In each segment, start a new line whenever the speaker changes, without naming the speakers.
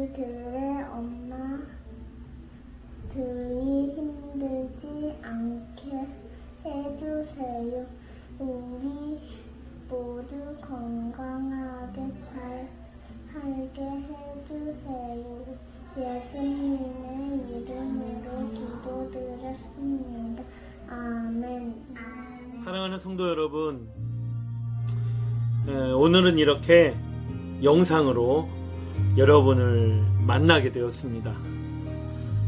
아이들의 엄마들이 힘들지 않게 해주세요. 우리 모두 건강하게 잘 살게 해주세요. 예수님의 이름으로 기도드렸습니다. 아멘.
사랑하는 성도 여러분, 오늘은 이렇게 영상으로 여러분을 만나게 되었습니다.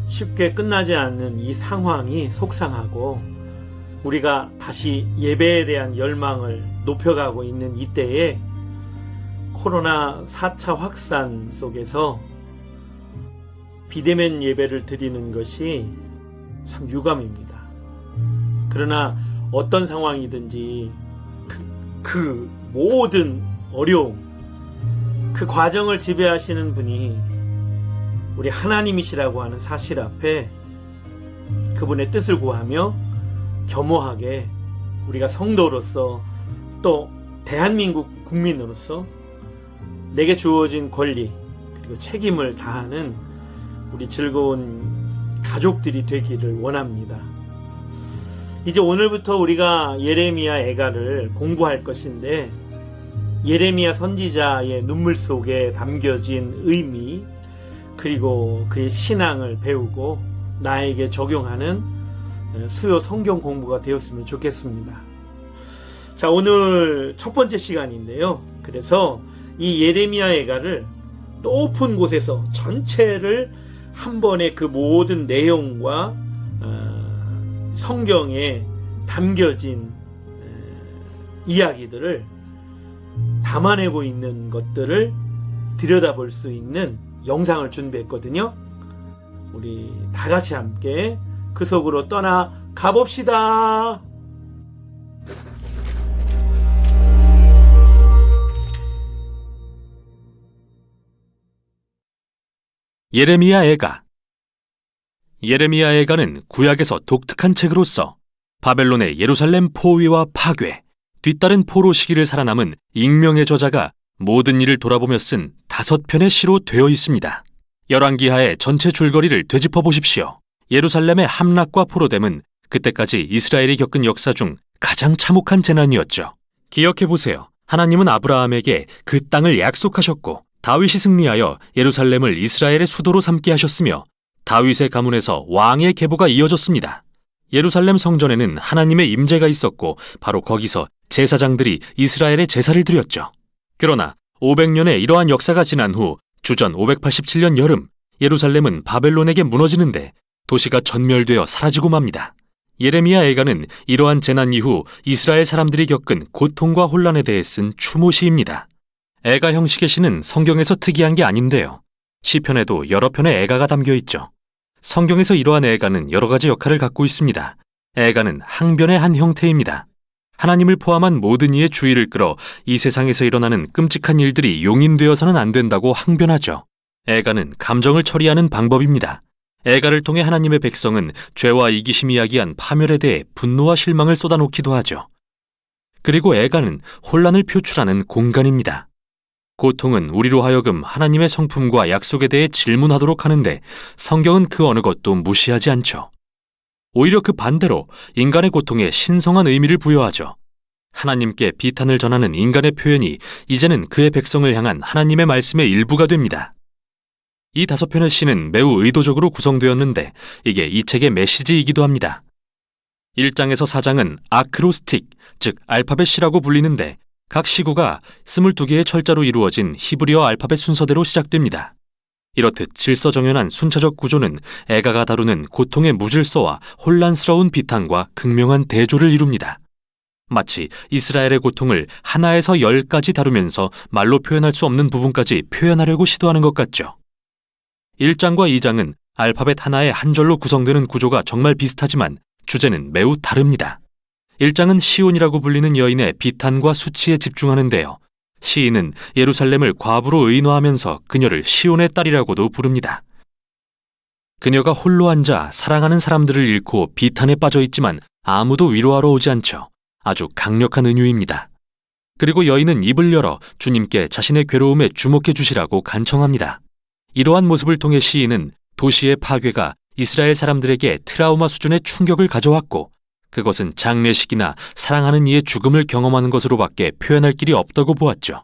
쉽게 끝나지 않는 이 상황이 속상하고 우리가 다시 예배에 대한 열망을 높여가고 있는 이때에 코로나 4차 확산 속에서 비대면 예배를 드리는 것이 참 유감입니다. 그러나 어떤 상황이든지 그 모든 어려움, 그 과정을 지배하시는 분이 우리 하나님이시라고 하는 사실 앞에 그분의 뜻을 구하며 겸허하게 우리가 성도로서 또 대한민국 국민으로서 내게 주어진 권리 그리고 책임을 다하는 우리 즐거운 가족들이 되기를 원합니다. 이제 오늘부터 우리가 예레미야 애가를 공부할 것인데, 예레미야 선지자의 눈물 속에 담겨진 의미 그리고 그의 신앙을 배우고 나에게 적용하는 수요 성경 공부가 되었으면 좋겠습니다. 자, 오늘 첫 번째 시간인데요. 그래서 이 예레미야 애가를 높은 곳에서 전체를 한 번에 그 모든 내용과 성경에 담겨진 이야기들을 담아내고 있는 것들을 들여다볼 수 있는 영상을 준비했거든요. 우리 다 같이 함께 그 속으로 떠나 가봅시다.
예레미야 애가. 예레미야 애가는 구약에서 독특한 책으로서 바벨론의 예루살렘 포위와 파괴, 뒤따른 포로 시기를 살아남은 익명의 저자가 모든 일을 돌아보며 쓴 5편의 시로 되어 있습니다. 열왕기하의 전체 줄거리를 되짚어 보십시오. 예루살렘의 함락과 포로됨은 그때까지 이스라엘이 겪은 역사 중 가장 참혹한 재난이었죠. 기억해 보세요. 하나님은 아브라함에게 그 땅을 약속하셨고 다윗이 승리하여 예루살렘을 이스라엘의 수도로 삼게 하셨으며 다윗의 가문에서 왕의 계보가 이어졌습니다. 예루살렘 성전에는 하나님의 임재가 있었고 바로 거기서 제사장들이 이스라엘의 제사를 드렸죠. 그러나 500년의 이러한 역사가 지난 후 주전 587년 여름 예루살렘은 바벨론에게 무너지는데 도시가 전멸되어 사라지고 맙니다. 예레미야 애가는 이러한 재난 이후 이스라엘 사람들이 겪은 고통과 혼란에 대해 쓴 추모시입니다. 애가 형식의 시는 성경에서 특이한 게 아닌데요. 시편에도 여러 편의 애가가 담겨 있죠. 성경에서 이러한 애가는 여러 가지 역할을 갖고 있습니다. 애가는 항변의 한 형태입니다. 하나님을 포함한 모든 이의 주의를 끌어 이 세상에서 일어나는 끔찍한 일들이 용인되어서는 안 된다고 항변하죠. 애가는 감정을 처리하는 방법입니다. 애가를 통해 하나님의 백성은 죄와 이기심이 야기한 파멸에 대해 분노와 실망을 쏟아놓기도 하죠. 그리고 애가는 혼란을 표출하는 공간입니다. 고통은 우리로 하여금 하나님의 성품과 약속에 대해 질문하도록 하는데 성경은 그 어느 것도 무시하지 않죠. 오히려 그 반대로 인간의 고통에 신성한 의미를 부여하죠. 하나님께 비탄을 전하는 인간의 표현이 이제는 그의 백성을 향한 하나님의 말씀의 일부가 됩니다. 이 5편의 시는 매우 의도적으로 구성되었는데 이게 이 책의 메시지이기도 합니다. 1장에서 4장은 아크로스틱, 즉 알파벳 시라고 불리는데 각 시구가 22개의 철자로 이루어진 히브리어 알파벳 순서대로 시작됩니다. 이렇듯 질서정연한 순차적 구조는 애가가 다루는 고통의 무질서와 혼란스러운 비탄과 극명한 대조를 이룹니다. 마치 이스라엘의 고통을 하나에서 10까지 다루면서 말로 표현할 수 없는 부분까지 표현하려고 시도하는 것 같죠. 1장과 2장은 알파벳 하나의 한 절로 구성되는 구조가 정말 비슷하지만 주제는 매우 다릅니다. 1장은 시온이라고 불리는 여인의 비탄과 수치에 집중하는데요. 시인은 예루살렘을 과부로 의인화하면서 그녀를 시온의 딸이라고도 부릅니다. 그녀가 홀로 앉아 사랑하는 사람들을 잃고 비탄에 빠져 있지만 아무도 위로하러 오지 않죠. 아주 강력한 은유입니다. 그리고 여인은 입을 열어 주님께 자신의 괴로움에 주목해 주시라고 간청합니다. 이러한 모습을 통해 시인은 도시의 파괴가 이스라엘 사람들에게 트라우마 수준의 충격을 가져왔고 그것은 장례식이나 사랑하는 이의 죽음을 경험하는 것으로밖에 표현할 길이 없다고 보았죠.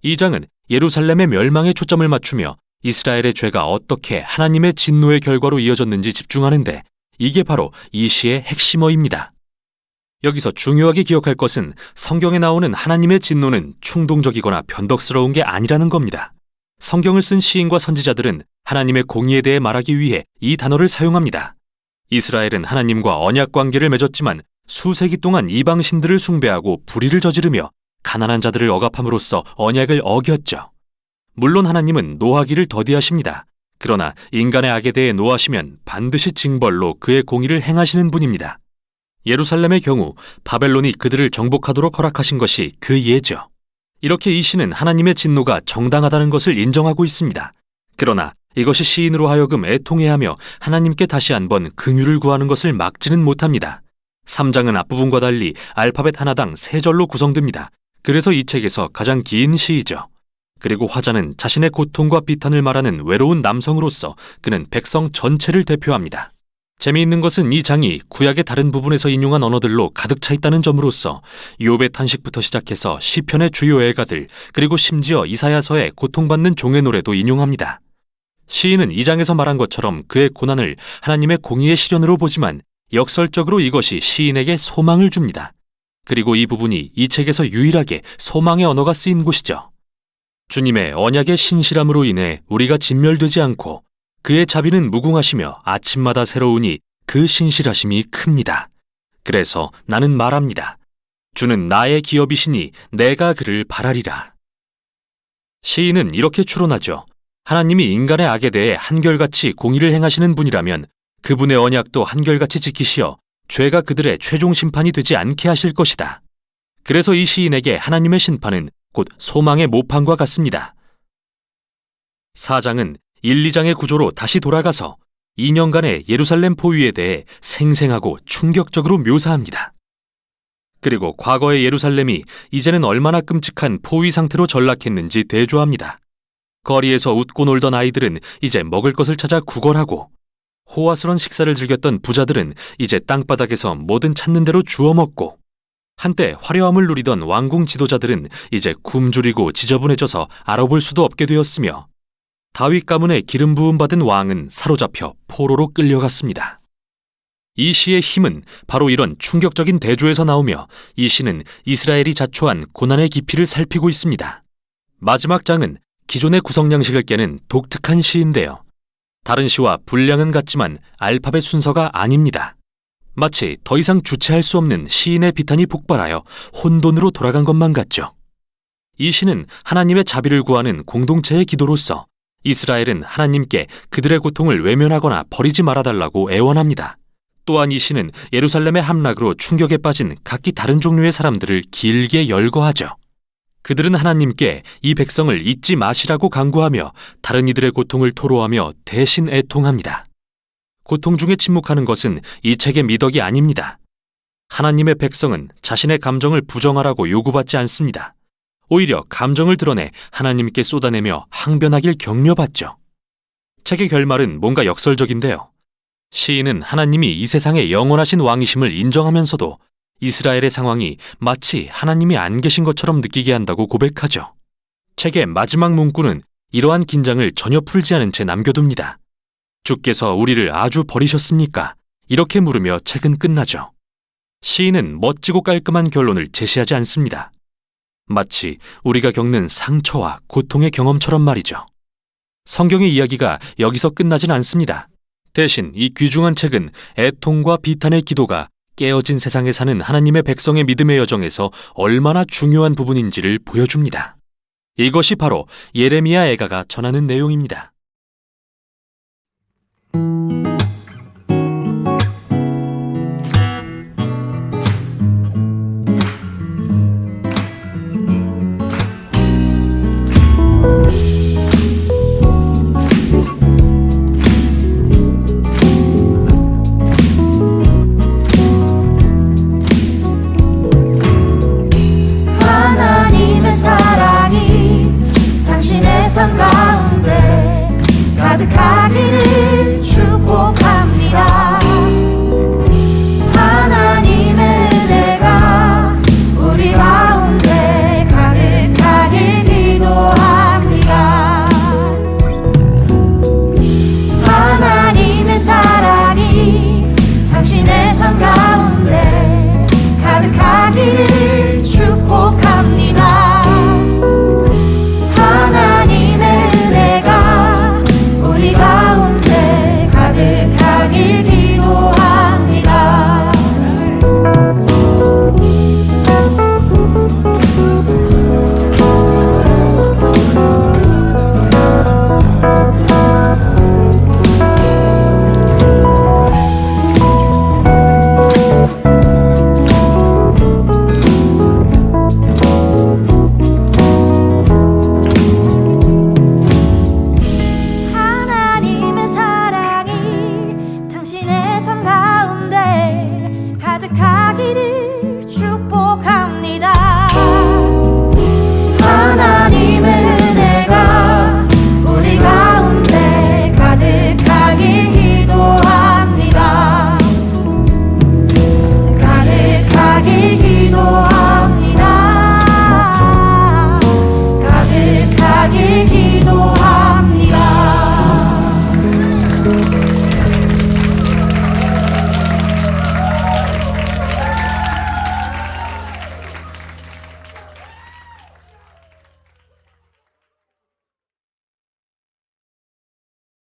이 장은 예루살렘의 멸망에 초점을 맞추며 이스라엘의 죄가 어떻게 하나님의 진노의 결과로 이어졌는지 집중하는데 이게 바로 이 시의 핵심어입니다. 여기서 중요하게 기억할 것은 성경에 나오는 하나님의 진노는 충동적이거나 변덕스러운 게 아니라는 겁니다. 성경을 쓴 시인과 선지자들은 하나님의 공의에 대해 말하기 위해 이 단어를 사용합니다. 이스라엘은 하나님과 언약 관계를 맺었지만 수세기 동안 이방 신들을 숭배하고 불의를 저지르며 가난한 자들을 억압함으로써 언약을 어겼죠. 물론 하나님은 노하기를 더디하십니다. 그러나 인간의 악에 대해 노하시면 반드시 징벌로 그의 공의를 행하시는 분입니다. 예루살렘의 경우 바벨론이 그들을 정복하도록 허락하신 것이 그 예죠. 이렇게 이 시는 하나님의 진노가 정당하다는 것을 인정하고 있습니다. 그러나 이것이 시인으로 하여금 애통해하며 하나님께 다시 한번 긍휼을 구하는 것을 막지는 못합니다. 3장은 앞부분과 달리 알파벳 하나당 3절로 구성됩니다. 그래서 이 책에서 가장 긴 시이죠. 그리고 화자는 자신의 고통과 비탄을 말하는 외로운 남성으로서 그는 백성 전체를 대표합니다. 재미있는 것은 이 장이 구약의 다른 부분에서 인용한 언어들로 가득 차 있다는 점으로서 욥의 탄식부터 시작해서 시편의 주요 애가들 그리고 심지어 이사야서의 고통받는 종의 노래도 인용합니다. 시인은 이 장에서 말한 것처럼 그의 고난을 하나님의 공의의 시련으로 보지만 역설적으로 이것이 시인에게 소망을 줍니다. 그리고 이 부분이 이 책에서 유일하게 소망의 언어가 쓰인 곳이죠. 주님의 언약의 신실함으로 인해 우리가 진멸되지 않고 그의 자비는 무궁하시며 아침마다 새로우니 그 신실하심이 큽니다. 그래서 나는 말합니다. 주는 나의 기업이시니 내가 그를 바라리라. 시인은 이렇게 추론하죠. 하나님이 인간의 악에 대해 한결같이 공의를 행하시는 분이라면 그분의 언약도 한결같이 지키시어 죄가 그들의 최종 심판이 되지 않게 하실 것이다. 그래서 이 시인에게 하나님의 심판은 곧 소망의 모판과 같습니다. 4장은 1, 2장의 구조로 다시 돌아가서 2년간의 예루살렘 포위에 대해 생생하고 충격적으로 묘사합니다. 그리고 과거의 예루살렘이 이제는 얼마나 끔찍한 포위 상태로 전락했는지 대조합니다. 거리에서 웃고 놀던 아이들은 이제 먹을 것을 찾아 구걸하고 호화스런 식사를 즐겼던 부자들은 이제 땅바닥에서 뭐든 찾는 대로 주워 먹고 한때 화려함을 누리던 왕궁 지도자들은 이제 굶주리고 지저분해져서 알아볼 수도 없게 되었으며 다윗 가문에 기름 부음 받은 왕은 사로잡혀 포로로 끌려갔습니다. 이 시의 힘은 바로 이런 충격적인 대조에서 나오며 이 시는 이스라엘이 자초한 고난의 깊이를 살피고 있습니다. 마지막 장은 기존의 구성 양식을 깨는 독특한 시인데요. 다른 시와 분량은 같지만 알파벳 순서가 아닙니다. 마치 더 이상 주체할 수 없는 시인의 비탄이 폭발하여 혼돈으로 돌아간 것만 같죠. 이 시는 하나님의 자비를 구하는 공동체의 기도로서 이스라엘은 하나님께 그들의 고통을 외면하거나 버리지 말아달라고 애원합니다. 또한 이 시는 예루살렘의 함락으로 충격에 빠진 각기 다른 종류의 사람들을 길게 열거하죠. 그들은 하나님께 이 백성을 잊지 마시라고 간구하며 다른 이들의 고통을 토로하며 대신 애통합니다. 고통 중에 침묵하는 것은 이 책의 미덕이 아닙니다. 하나님의 백성은 자신의 감정을 부정하라고 요구받지 않습니다. 오히려 감정을 드러내 하나님께 쏟아내며 항변하길 격려받죠. 책의 결말은 뭔가 역설적인데요. 시인은 하나님이 이 세상의 영원하신 왕이심을 인정하면서도 이스라엘의 상황이 마치 하나님이 안 계신 것처럼 느끼게 한다고 고백하죠. 책의 마지막 문구는 이러한 긴장을 전혀 풀지 않은 채 남겨둡니다. 주께서 우리를 아주 버리셨습니까? 이렇게 물으며 책은 끝나죠. 시인은 멋지고 깔끔한 결론을 제시하지 않습니다. 마치 우리가 겪는 상처와 고통의 경험처럼 말이죠. 성경의 이야기가 여기서 끝나진 않습니다. 대신 이 귀중한 책은 애통과 비탄의 기도가 깨어진 세상에 사는 하나님의 백성의 믿음의 여정에서 얼마나 중요한 부분인지를 보여줍니다. 이것이 바로 예레미야 애가가 전하는 내용입니다.